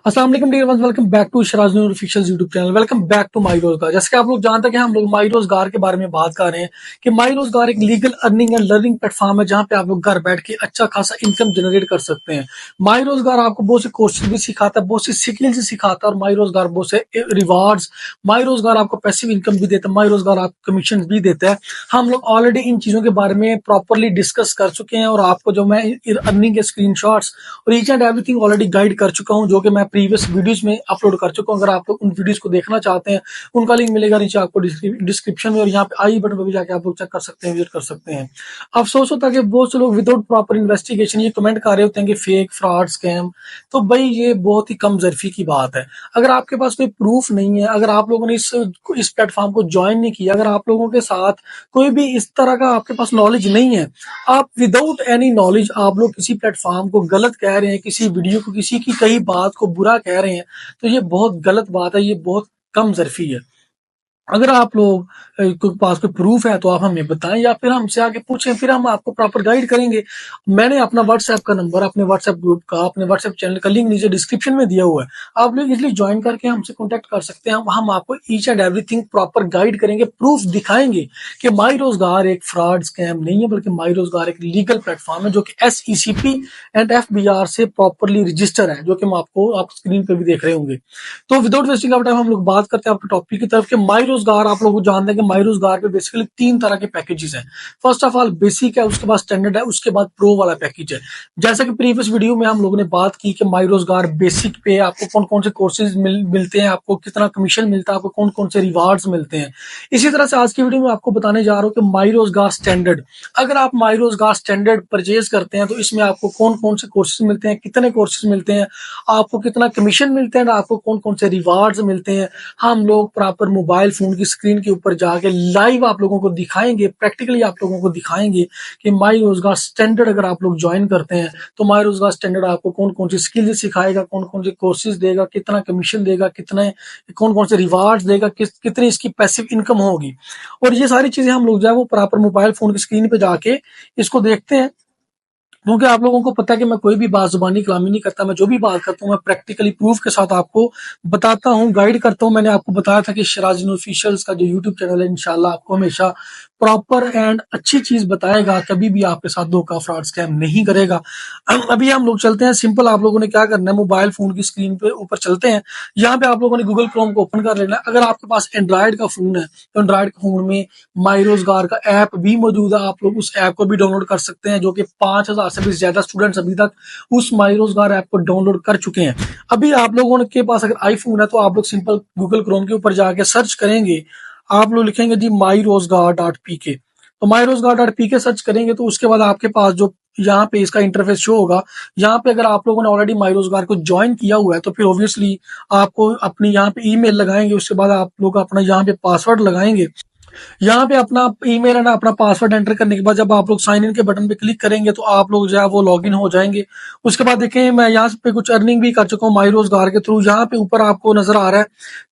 अस्सलाम वालेकुम dear ones, welcome back to Sharaj Noor official YouTube channel. Welcome back to my Rozgar. जैसे कि आप लोग जानते हैं कि हम लोग माई रोजगार के बारे में बात कर रहे हैं कि माई रोजगार एक legal earning and learning platform है जहां पे आप लोग घर बैठ के अच्छा खासा इनकम जनरेट कर सकते हैं। माई रोजगार आपको बहुत से कोर्सेज भी सिखाता है, बहुत सी स्किल्स भी सिखाता है और माई रोजगार बहुत से रिवार्ड्स, माई रोजगार आपको पैसिव इनकम भी देता है, माई रोजगार आपको कमीशन भी देता है। हम लोग ऑलरेडी इन चीजों के बारे में प्रॉपरली डिस्कस कर चुके हैं और आपको जो मैं अर्निंग के स्क्रीनशॉट्स और each and everything already guide कर चुका हूं, जो कि मैं प्रीवियस वीडियोस में अपलोड कर चुका हूं। अगर आप लोग उन वीडियोस को देखना चाहते हैं, उनका लिंक मिलेगा नीचे आपको डिस्क्रिप्शन में, और यहाँ पे आई बटन पर भी जाके आप लोग चेक कर सकते हैं, विजिट कर सकते हैं। अफसोस होता है कि बहुत से लोग विदाउट प्रॉपर इन्वेस्टिगेशन ये कमेंट कर रहे होते हैं कि फेक, फ्रॉड, स्कैम। तो भाई ये बहुत ही कम जरफी की बात है। अगर आपके पास कोई प्रूफ नहीं है, अगर आप लोगों ने इस प्लेटफॉर्म को ज्वाइन नहीं किया, अगर आप लोगों के साथ कोई भी इस तरह का आपके पास नॉलेज नहीं है, आप विदाउट एनी नॉलेज आप लोग किसी प्लेटफॉर्म को गलत कह रहे हैं, किसी वीडियो को, किसी की कही बात को बुरा कह रहे हैं, तो ये बहुत गलत बात है, ये बहुत कम जरफी है। अगर आप लोग के पास कोई प्रूफ है तो आप हमें बताएं या फिर हमसे आके पूछें, फिर हम आपको प्रॉपर गाइड करेंगे। मैंने अपना व्हाट्सएप का नंबर, अपने व्हाट्सएप ग्रुप का, अपने व्हाट्सएप चैनल का लिंक नीचे डिस्क्रिप्शन में दिया हुआ है। आप लोग इसलिए ज्वाइन करके हमसे कांटेक्ट कर सकते हैं। हम आपको each and everything proper guide करेंगे, प्रूफ दिखाएंगे कि माई रोजगार एक फ्रॉड स्कैम नहीं है, बल्कि माई रोजगार एक लीगल प्लेटफॉर्म है जो कि SECP एंड FBR से प्रॉपरली रजिस्टर है, जो कि हम आपको आप स्क्रीन पर भी देख रहे होंगे। तो विदाउट वेस्टिंग ऑफ टाइम हम लोग बात करते हैं आपके टॉपिक की तरफ। कि माई रोजगार, आप लोग जानते हैं कि माई रोजगार पे बेसिकली 3 तरह के पैकेजेस हैं। फर्स्ट ऑफ ऑल बेसिक है, उसके बाद स्टैंडर्ड है, उसके बाद प्रो वाला पैकेज है। जैसा कि प्रीवियस वीडियो में हम लोगों ने बात की कि माई रोजगार बेसिक पे आपको कौन कौन से कोर्सेज मिलते हैं, आपको कितना कमीशन मिलता है, आपको कौन कौन से रिवार्ड्स मिलते हैं। इसी तरह से आज की वीडियो में आपको बताने जा रहा हूँ कि माई रोजगार स्टैंडर्ड। अगर आप माई रोजगार स्टैंडर्ड परचेज करते हैं तो इसमें आपको कौन कौन से कोर्सेज मिलते हैं, कितने कोर्सेज मिलते हैं, आपको कितना कमीशन मिलता है, आपको कौन कौन से रिवार्ड्स मिलते हैं। हम लोग प्रॉपर मोबाइल फोन की स्क्रीन के ऊपर जाके लाइव आप लोगों को दिखाएंगे, प्रैक्टिकली आप लोगों को दिखाएंगे कि माई रोजगार स्टैंडर्ड अगर आप लोग ज्वाइन करते हैं तो माई रोजगार स्टैंडर्ड आपको कौन कौन सी स्किल्स सिखाएगा, कौन कौन से कोर्सेज देगा, कितना कमीशन देगा, कितने कौन कौन से रिवार्ड्स देगा, कितनी इसकी पैसिव इनकम होगी। और ये सारी चीजें हम लोग जो है वो प्रॉपर मोबाइल फोन की स्क्रीन पे जाके इसको देखते हैं। क्योंकि आप लोगों को पता है कि मैं कोई भी बात जुबानी कलामी नहीं करता, मैं जो भी बात करता हूँ मैं प्रैक्टिकली प्रूफ के साथ आपको बताता हूँ, गाइड करता हूँ। मैंने आपको बताया था कि शराज ऑफिशियल्स का जो यूट्यूब चैनल है इंशाल्लाह आपको हमेशा प्रॉपर एंड अच्छी चीज बताएगा, कभी भी आपके साथ धोखा, फ्रॉड, स्कैम नहीं करेगा। अभी हम लोग चलते हैं सिंपल। आप लोगों ने क्या करना है, मोबाइल फोन की स्क्रीन पे ऊपर चलते हैं। यहाँ पे आप लोगों ने गूगल क्रोम को ओपन कर लेना है। अगर आपके पास एंड्रॉइड का फोन है तो एंड्रॉइड फोन में माई रोजगार का ऐप भी मौजूद है, आप लोग उस ऐप को भी डाउनलोड कर सकते हैं, जो कि 5,000 से भी ज्यादा स्टूडेंट्स अभी तक उस माई रोजगार ऐप को डाउनलोड कर चुके हैं। अभी आप लोगों के पास अगर आईफोन है तो आप लोग सिंपल गूगल क्रोम के ऊपर जाके सर्च करेंगे, आप लोग लिखेंगे जी माई रोजगार डॉट पी के। तो माई रोजगार डॉट पी के सर्च करेंगे तो उसके बाद आपके पास जो यहाँ पे इसका इंटरफेस शो होगा। यहाँ पे अगर आप लोगों ने ऑलरेडी माई रोजगार को ज्वाइन किया हुआ है तो फिर ऑब्वियसली आपको अपनी यहाँ पे ईमेल लगाएंगे, उसके बाद आप लोग अपना यहाँ पे पासवर्ड लगाएंगे। यहाँ पे अपना ईमेल है ना, अपना पासवर्ड एंटर करने के बाद जब आप लोग साइन इन के बटन पे क्लिक करेंगे तो आप लोग जो है वो लॉग इन हो जाएंगे। उसके बाद देखें मैं यहाँ पे कुछ अर्निंग भी कर चुका हूँ माई रोजगार के थ्रू। यहाँ पे ऊपर आपको नजर आ रहा है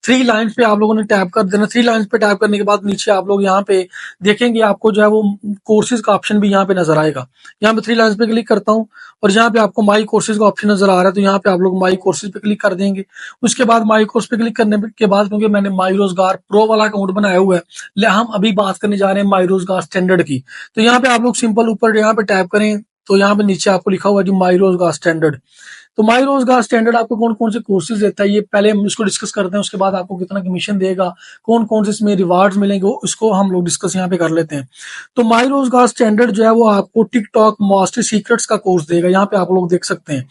3 लाइन्स पे आप लोगों ने टैप कर देना। 3 लाइन्स पे टैप करने के बाद नीचे आप लोग यहाँ पे देखेंगे, आपको जो है वो कोर्सेज का ऑप्शन भी यहाँ पे नजर आएगा। यहाँ पे 3 लाइन्स पे क्लिक करता हूँ और यहाँ पे आपको माई कोर्सेज का ऑप्शन नजर आ रहा है, तो यहाँ पे आप लोग माई कोर्सेज पे क्लिक कर देंगे। उसके बाद माई कोर्स पे क्लिक करने के बाद, क्योंकि मैंने माई रोजगार प्रो वाला अकाउंट बनाया हुआ है, हम अभी बात करने जा रहे हैं माई रोजगार स्टैंडर्ड की। तो यहाँ पे आप लोग सिंपल ऊपर यहाँ पे टैप करें तो यहाँ पे नीचे आपको लिखा हुआ है जी माई रोजगार स्टैंडर्ड। तो माई रोजगार स्टैंडर्ड आपको कौन कौन से कोर्सेज देता है ये पहले हम इसको डिस्कस करते हैं। उसके बाद आपको कितना कमीशन देगा, कौन कौन से इसमें रिवार्ड्स मिलेंगे, वो इसको हम लोग डिस्कस यहाँ पे कर लेते हैं। तो माई रोजगार स्टैंडर्ड जो है वो आपको टिकटॉक मास्टर सीक्रेट्स का कोर्स देगा। यहाँ पे आप लोग देख सकते हैं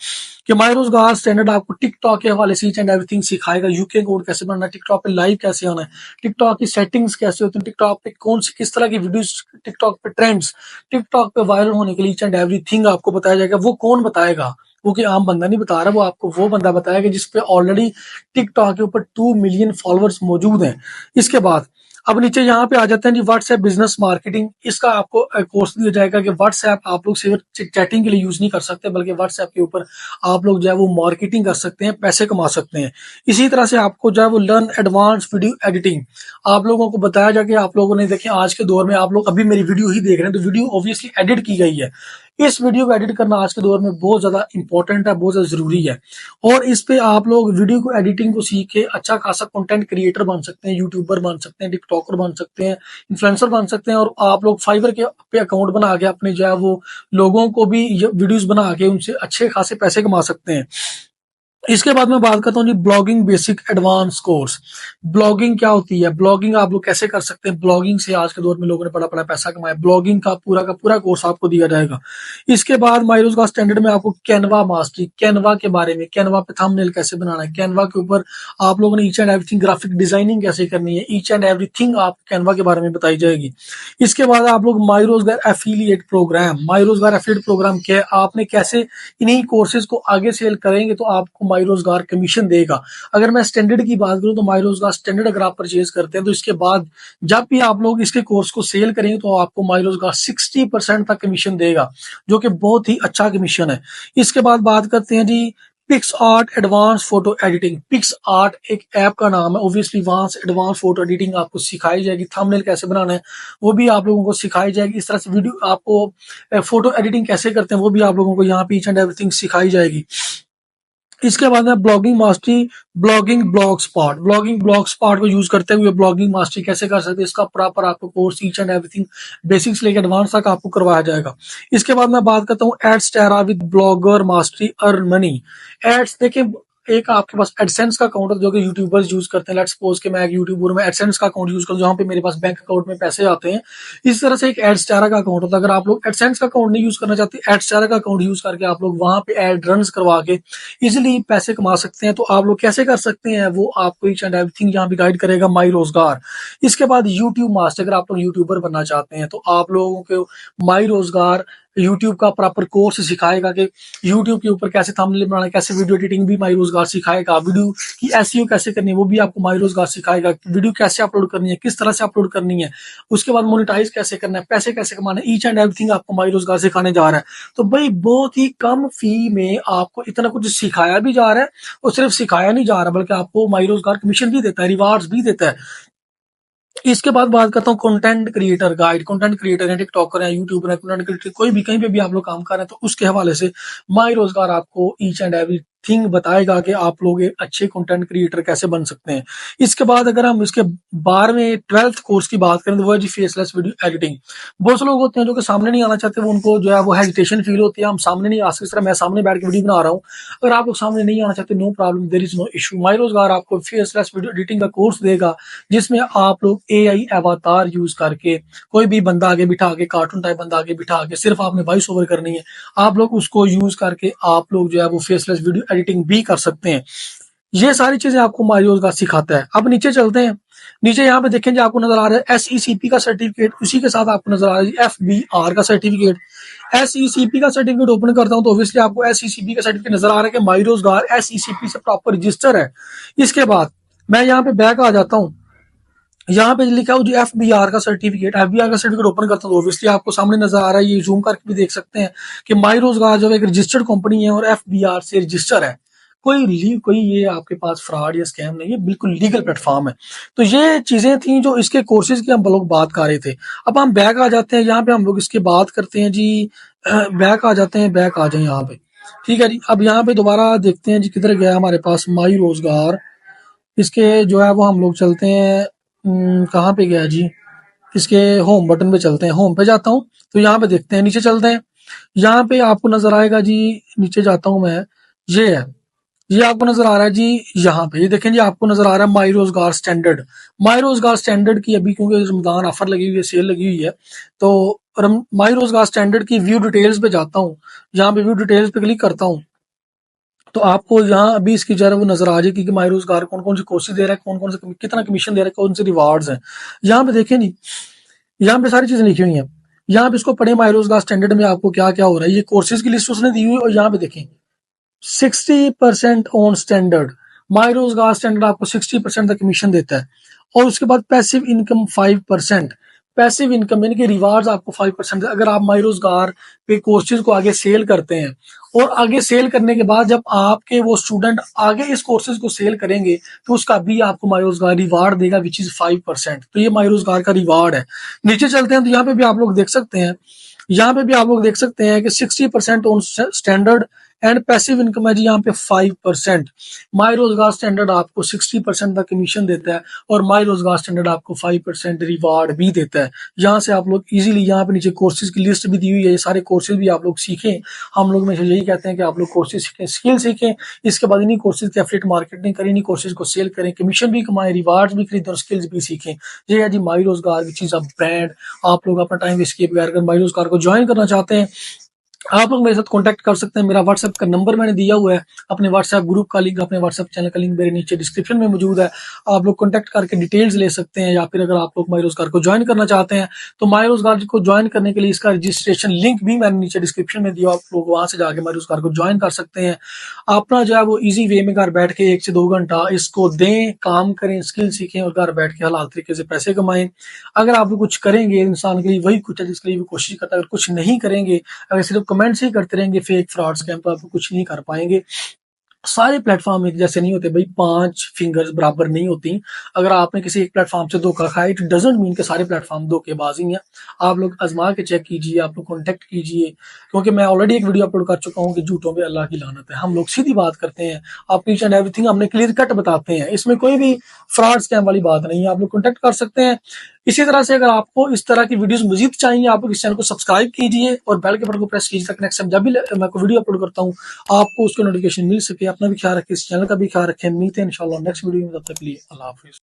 कि माई रोजगार स्टैंडर्ड आपको टिकटॉक के हवाले से ईच एंड एवरीथिंग सिखाएगा। यूके कोड कैसे बनना है, टिकटॉक पे लाइव कैसे आना है, टिकटॉक की सेटिंग्स कैसे होती है, टिकटॉक पे कौन सी किस तरह की वीडियोस, टिकटॉक पे ट्रेंड्स, टिकटॉक पे वायरल होने के लिए ईच एंड एवरीथिंग आपको बताया जाएगा। वो कौन बताएगा, वो कि आम बंदा नहीं बता रहा, वो आपको वो बंदा बताएगा जिसपे ऑलरेडी टिकटॉक के ऊपर 2 मिलियन फॉलोअर्स मौजूद हैं। इसके बाद अब नीचे यहाँ पे आ जाते हैं जी व्हाट्सएप बिजनेस मार्केटिंग। इसका आपको कोर्स दिया जाएगा कि व्हाट्सएप आप लोग सिर्फ चैटिंग के लिए यूज नहीं कर सकते, बल्कि व्हाट्सएप के ऊपर आप लोग जो है वो मार्केटिंग कर सकते हैं, पैसे कमा सकते हैं। इसी तरह से आपको जो है वो लर्न एडवांस वीडियो एडिटिंग आप लोगों को बताया जाए कि आप लोगों ने देखें आज के दौर में आप लोग अभी मेरी वीडियो ही देख रहे हैं तो वीडियो ऑब्वियसली एडिट की गई है। इस वीडियो को एडिट करना आज के दौर में बहुत ज्यादा इंपॉर्टेंट है, बहुत ज्यादा जरूरी है। और इस पे आप लोग वीडियो को एडिटिंग को सीख के अच्छा खासा कंटेंट क्रिएटर बन सकते हैं, यूट्यूबर बन सकते हैं, टिकटॉकर बन सकते हैं, इन्फ्लुएंसर बन सकते हैं। और आप लोग फाइवर के पे अकाउंट बना के अपने जो है वो लोगों को भी वीडियोस बना के उनसे अच्छे खासे पैसे कमा सकते हैं। इसके बाद मैं बात करता हूँ जी blogging basic advance course. Blogging क्या होती है, ब्लॉगिंग आप लोग कैसे कर सकते हैं, ब्लॉगिंग से आज के दौर में लोगों ने बड़ा बड़ा पैसा कमाया। ब्लॉगिंग का पूरा कोर्स आपको दिया जाएगा। इसके बाद माइरोज का स्टैंडर्ड में आपको कैनवा मास्टरी, कैनवा के बारे में, कैनवा पे थंबनेल कैसे बनाना है, कैनवा के ऊपर आप लोगों ने each and everything graphic designing कैसे करनी है, ईच एंड एवरीथिंग आप कैनवा के बारे में बताई जाएगी। इसके बाद आप लोग माई रोजगार एफिलिएट प्रोग्राम, माई रोजगार एफिलिएट प्रोग्राम क्या है, आपने कैसे इन्हीं कोर्सेज को आगे सेल करेंगे तो आपको माई रोजगार कमीशन देगा। अगर मैं स्टैंडर्ड की बात करूं तो माई रोजगार स्टैंडर्ड अगर आप परचेज करते हैं तो इसके बाद जब भी आप लोग इसके कोर्स को सेल करेंगे तो आपको माई रोजगार 60% तक कमीशन देगा, जो कि बहुत ही अच्छा कमीशन है। इसके बाद बात करते हैं जी PicsArt advance photo editing. PicsArt एक ऐप का नाम है, ऑब्वियसली वहां से एडवांस फोटो एडिटिंग आपको सिखाई जाएगी। थंबनेल कैसे बनाना है वो भी आप लोगों को सिखाई जाएगी। इस तरह से वीडियो आपको फोटो एडिटिंग कैसे करते हैं वो भी आप लोगों को यहाँ पे ईच एंड एवरीथिंग सिखाई जाएगी। इसके बाद में blogging mastery, blogging blog spot को यूज करते हुए ब्लॉगिंग मास्टरी कैसे कर सकते हैं, इसका प्रॉपर आपको course each and everything basics लेके एडवांस तक आपको करवाया जाएगा। इसके बाद मैं बात करता हूँ Adsterra with blogger mastery earn money. Ads देखिए, एक आपके पास एडसेंस का अकाउंट है जो कि यूट्यूबर्स यूज करते हैं। लेट्स सपोज कि मैं एक यूट्यूबर में एडसेंस का अकाउंट यूज करूँ जहां पे मेरे पास बैंक अकाउंट में पैसे आते हैं। इस तरह से एक एडस्टारा का अकाउंट होता है। अगर आप लोग एडसेंस का अकाउंट नहीं यूज करना चाहते, एडस्टारा का अकाउंट यूज करके आप लोग वहां पे एड रन करवा के इजिली पैसे कमा सकते हैं। तो आप लोग कैसे कर सकते हैं वो आपको ईच एंड एवरीथिंग यहाँ भी गाइड करेगा माई रोजगार। इसके बाद यूट्यूब मास्टर, अगर आप लोग यूट्यूबर बनना चाहते हैं तो आप लोगों को माई रोजगार यूट्यूब का प्रॉपर कोर्स सिखाएगा कि यूट्यूब के ऊपर कैसे थंबनेल बनाना है, कैसे वीडियो एडिटिंग भी माई रोजगार सिखाएगा, वीडियो की एसईओ कैसे करनी है वो भी आपको माई रोजगार सिखाएगा, वीडियो कैसे अपलोड करनी है, किस तरह से अपलोड करनी है, उसके बाद मोनेटाइज कैसे करना है, पैसे कैसे कमाना है, ईच एंड एवरीथिंग आपको माई रोजगार सिखाने जा रहा है। तो भाई बहुत ही कम फी में आपको इतना कुछ सिखाया भी जा रहा है, और सिर्फ सिखाया नहीं जा रहा बल्कि आपको माई रोजगार कमीशन भी देता है, रिवार्ड्स भी देता है। इसके बाद बात करता हूँ content creator guide. Content creator है, टिकटॉकर है, यूट्यूबर है, कंटेंट क्रिएटर कोई भी कहीं पे भी आप लोग काम कर रहे हैं तो उसके हवाले से माई रोजगार आपको ईच एंड एवरी थिंग बताएगा कि आप लोग एक अच्छे कंटेंट क्रिएटर कैसे बन सकते हैं। इसके बाद अगर हम इसके 12वें 12th कोर्स की बात करें तो वो है जी फेसलेस वीडियो एडिटिंग। बहुत से लोग होते हैं जो कि सामने नहीं आना चाहते, वो उनको जो है वो हेजिटेशन फील होती है, हम सामने नहीं आ सकते। इस तरह मैं सामने बैठ के वीडियो बना रहा हूँ, अगर आप लोग सामने नहीं आना चाहते no problem, there is no issue. My Rozgar आपको फेसलेस वीडियो एडिटिंग का कोर्स देगा जिसमें आप लोग एआई अवतार यूज करके कोई भी बंदा आगे बिठा के, कार्टून टाइप बंदा आगे बिठा के सिर्फ आपने वॉइस ओवर करनी है, आप लोग उसको यूज करके आप लोग जो है वो फेसलेस वीडियो एडिटिंग भी कर सकते हैं। ये सारी चीजें आपको माई रोजगार सिखाता है। अब नीचे चलते हैं, नीचे यहाँ पे देखेंगे आपको नजर आ रहा है एसईसीपी का सर्टिफिकेट, उसी के साथ आपको नजर आ रहा है एफबीआर का सर्टिफिकेट। एसईसीपी का सर्टिफिकेट ओपन करता हूं तो ऑब्वियसली आपको एसईसीपी का सर्टिफिकेट नजर आ रहा है कि माई रोजगार एसईसीपी से प्रॉपर रजिस्टर है। इसके बाद मैं यहाँ पे बैक आ जाता हूँ, यहाँ पे लिखा हो जो एफबीआर का सर्टिफिकेट, एफबीआर का सर्टिफिकेट ओपन करता हूँ तो ऑब्वियसली आपको सामने नजर आ रहा है, ये जूम करके भी देख सकते हैं कि माई रोजगार जो एक रजिस्टर्ड कंपनी है और एफबीआर से रजिस्टर है। कोई ये आपके पास फ्रॉड या स्कैम नहीं है, बिल्कुल लीगल प्लेटफॉर्म है। तो ये चीजें थी जो इसके कोर्सेज की हम लोग बात कर रहे थे। अब हम बैक आ जाते हैं, यहाँ पे हम लोग इसके बात करते हैं जी, बैक आ जाते हैं, बैक आ जाए यहाँ पे, ठीक है जी। अब यहाँ पे दोबारा देखते हैं जी किधर गया हमारे पास माई रोजगार। इसके जो है वो हम लोग चलते हैं, कहाँ पे गया जी, इसके होम बटन पे चलते हैं, होम पे जाता हूँ तो यहाँ पे देखते हैं, नीचे चलते हैं, यहाँ पे आपको नजर आएगा जी, नीचे जाता हूँ मैं, ये है, ये आपको नजर आ रहा है जी, यहाँ पे ये देखें जी, आपको नजर आ रहा है माई रोजगार स्टैंडर्ड। माई रोजगार स्टैंडर्ड की अभी क्योंकि रमजान ऑफर लगी हुई है, सेल लगी हुई है, तो माई रोजगार स्टैंडर्ड की व्यू डिटेल्स पे जाता हूँ, यहाँ पे व्यू डिटेल्स पे क्लिक करता हूँ तो आपको यहाँ अभी इसकी जो है वो नजर आ जाएगी कि माई रोजगार कौन कौन सी कोर्सेज दे रहा है, कौन कौन से कितना कमीशन दे रहा है, कौन से रिवार्ड्स हैं। यहाँ पे देखें नहीं, यहाँ पे सारी चीजें लिखी हुई हैं, यहाँ पे इसको पढ़े माई रोजगार स्टैंडर्ड में आपको क्या क्या हो रहा है, ये कोर्सेज की लिस्ट उसने दी हुई है। और यहाँ पे देखें 60% ऑन स्टैंडर्ड, माई रोजगार स्टैंडर्ड आपको 60% तक कमीशन देता है। और उसके बाद पैसिव इनकम 5%, पैसिव इनकम यानी कि रिवार्ड्स आपको 5%। अगर आप माई रोजगार पे कोर्सेज को आगे सेल करते हैं और आगे सेल करने के बाद जब आपके वो स्टूडेंट आगे इस कोर्सेज को सेल करेंगे तो उसका भी आपको माई रोजगार रिवार्ड देगा विच इज 5%। तो ये माई रोजगार का रिवार्ड है। नीचे चलते हैं तो यहाँ पे भी आप लोग देख सकते हैं, यहाँ पे भी आप लोग देख सकते हैं कि 60% on standard and passive income है जी यहाँ पे 5%। माई रोजगार स्टैंडर्ड आपको 60% का कमीशन देता है और माई रोजगार स्टैंडर्ड आपको 5% रिवार्ड भी देता है। यहाँ से आप लोग इजीली, यहाँ पे नीचे कोर्सेज की लिस्ट भी दी हुई है, ये सारे कोर्सेज भी आप लोग सीखें। हम लोग में से यही कहते हैं कि आप लोग कोर्सेज सीखें, स्किल सीखें, इसके बाद इन्हीं कोर्सेज की एफिलिएट मार्केटिंग करें, इन्हीं कोर्सेज को सेल करें, कमीशन भी कमाएं, रिवार्ड भी खरीदें और स्किल्स भी सीखें। ये है जी माई रोजगार की चीज, ब्रांड। आप लोग अपना टाइम वेस्ट किए बगैर अगर माई रोजगार को ज्वाइन करना चाहते हैं, आप लोग मेरे साथ कांटेक्ट कर सकते हैं। मेरा व्हाट्सएप का नंबर मैंने दिया हुआ है, अपने व्हाट्सएप ग्रुप का लिंक, अपने व्हाट्सएप चैनल का लिंक मेरे नीचे डिस्क्रिप्शन में मौजूद है। आप लोग कांटेक्ट करके डिटेल्स ले सकते हैं, या फिर अगर आप लोग माई रोजगार को ज्वाइन करना चाहते हैं तो माई रोजगार को ज्वाइन करने के लिए इसका रजिस्ट्रेशन लिंक भी मैंने नीचे डिस्क्रिप्शन में दिया, आप लोग वहां से जाके माई रोजगार को ज्वाइन कर सकते हैं। अपना जो है वो ईजी वे में घर बैठ के 1 से 2 घंटा इसको दें, काम करें, स्किल सीखें और घर बैठ के हलाल तरीके से पैसे कमाएं। अगर आप कुछ करेंगे, इंसान के लिए वही कुछ है जिसके लिए वो कोशिश करता है। अगर कुछ नहीं करेंगे, अगर सिर्फ कमेंट्स ही करते रहेंगे फेक फ्रॉड स्कैम, तो आप कुछ नहीं कर पाएंगे। सारे प्लेटफॉर्म एक जैसे नहीं होते भाई, 5 फिंगर्स बराबर नहीं होती। अगर आपने किसी एक प्लेटफॉर्म से धोखा खाया, इट डजंट मीन कि सारे प्लेटफॉर्म धोखेबाजी हैं। आप लोग आजमा के चेक कीजिए, आप लोग कॉन्टेक्ट कीजिए, क्योंकि मैं ऑलरेडी एक वीडियो अपलोड कर चुका हूँ कि झूठों पे अल्लाह की लानत है। हम लोग सीधी बात करते हैं, आप ईच एंड एवरीथिंग हमने क्लियर कट बताते हैं, इसमें कोई भी फ्रॉड स्कैम वाली बात नहीं है। आप लोग कॉन्टेक्ट कर सकते हैं। इसी तरह से अगर आपको इस तरह की वीडियोस मजीद चाहिए, आप लोग इस चैनल को सब्सक्राइब कीजिए और बेल के बटन को प्रेस कीजिए ताकि नेक्स्ट टाइम जब भी मैं कोई वीडियो अपलोड करता हूँ आपको उसका नोटिफिकेशन मिल सके। अपना भी ख्याल रखें, इस चैनल का भी ख्याल रखें। मिलते हैं इंशाल्लाह नेक्स्ट वीडियो में, तब तक के लिए अल्लाह हाफिज।